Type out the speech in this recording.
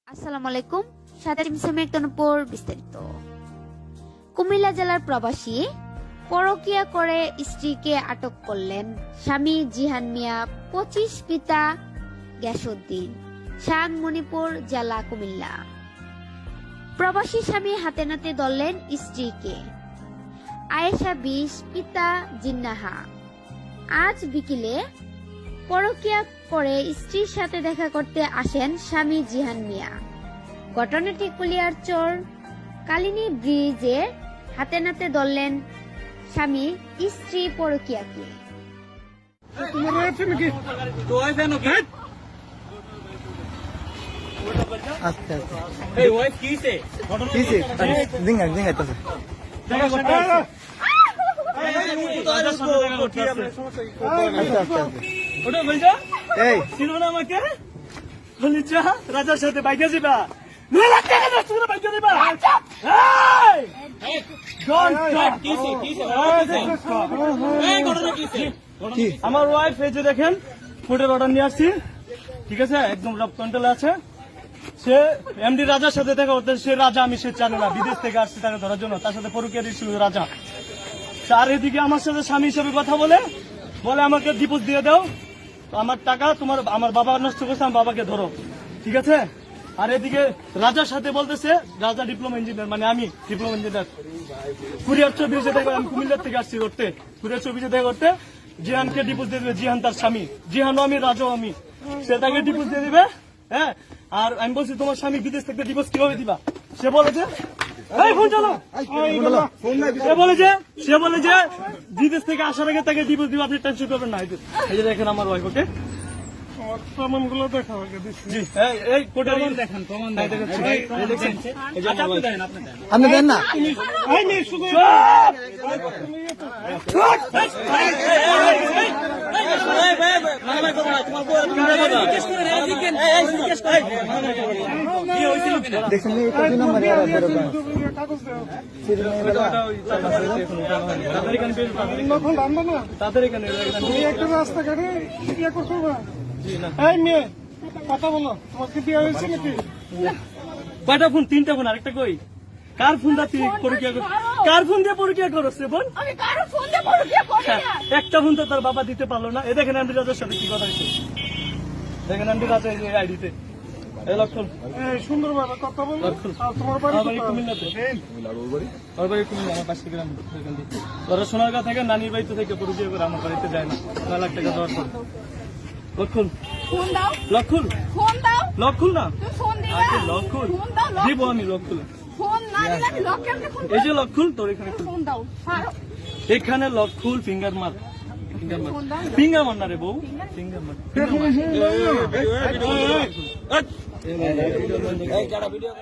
আসসালামু আলাইকুম। সাথে মিসামের বিস্তারিত। কুমিল্লা জেলার প্রবাসী পরকিয়া করে স্ত্রীকে আটক করলেন স্বামী জিহান মিয়া 25 পিতা গ্যাসউদ্দিন মণিপুর জেলা কুমিল্লা। প্রবাসী স্বামী হাতে নাতে ধরলেন স্ত্রীকে। আয়েশা 20 পিতা জিন্নাহা। আজ বিকেলে পরকিয়া করে স্ত্রীর সাথে দেখা করতে আসেন স্বামী জিহান মিয়া। ঘটনাটি কুলিয়ারচর কালিনী ব্রিজে হাতে নাতে ধরলেন স্বামী স্ত্রী পরকিয়াকে। রাজার সাথে বাইকে যাবা আমার ওয়াইফ এই যে দেখেন ফুডের অর্ডার নিয়ে আসছি, ঠিক আছে, একদম রব কন্ট্রোল আছে। সে এমডি রাজার সাথে দেখা করতে, সে রাজা আমি সে জানে না, বিদেশ থেকে আসছে তাকে ধরার জন্য, তার সাথে পরকীয়া দিয়েছিল রাজা। আর এদিকে আমার সাথে স্বামী হিসেবে কথা বলে আমাকে ডিপোজ দিয়ে দাও, আমার টাকা তোমার আমার বাবা নষ্ট করছে, আমার বাবাকে ধরো, ঠিক আছে। আর এদিকে রাজার সাথে বলতেছে রাজা ডিপ্লোমা ইঞ্জিনিয়ার, মানে আমি ডিপ্লোমা ইঞ্জিনিয়ার। কুরিয়ার চব্বিশে থেকে আমি কুমিল্লার থেকে আসছি করতে, কুরিয়ার চব্বিশে থেকে করতে জিহানকে ডিপোজ দিয়ে দেবে। জিহান তার স্বামী, জিহানও আমি, রাজাও আমি, সে তাকে ডিপোজ দিয়ে দিবে। হ্যাঁ, আর আমি বলছি তোমার স্বামী বিদেশ থেকে ডিপোজ কিভাবে দিবা? সে বলেছে সে বলে যে বিদেশ থেকে আসার আগে তাকে ডিপোজ দিবা, আপনি টেনশন করবেন না। এই যে দেখেন আমার ওয়াইফ, ওকে প্রমাণগুলো দেখা আপনি দেন না। তাদের এখানে রাস্তাঘাটে কথা বলো, তোমাকে বিয়ে হয়েছে নাকি? কয়টা ফোন? 3টা ফোন। আরেকটা কই? কার ফোনটা তুই পরকীয়া কর? কার ফোন দিয়ে পরকীয়া করছে বোন? একটা ফোন তো তার বাবা দিতে পারলো না। এ দেখেন এমডি রাজার সাথে কি কথা হয়েছে, দেখেন এমডি রাজা এই আইডিতে। এই লক্ষণ সুন্দরভাবে কথা বলো। তোমার বাড়ি কুমিল্লাতে? আমার বাড়ি কুমিল্লা, আমার 5 গ্রাম। ওরা সোনারগাঁ থেকে নানির বাড়িতে থেকে পরিচয় করে আমার বাড়িতে যায় না, 9 লাখ টাকা দেওয়ার পর। লক্ষণ লক্ষণ লক্ষণ না লক্ষণ দিব আমি, লক্ষণ এই যে লক্ষণ তোর এখানে এখানে লক্ষণ ফিঙ্গার মার, ফিঙ্গার মার না রে বউ, ফিঙ্গার মার। ভিডিও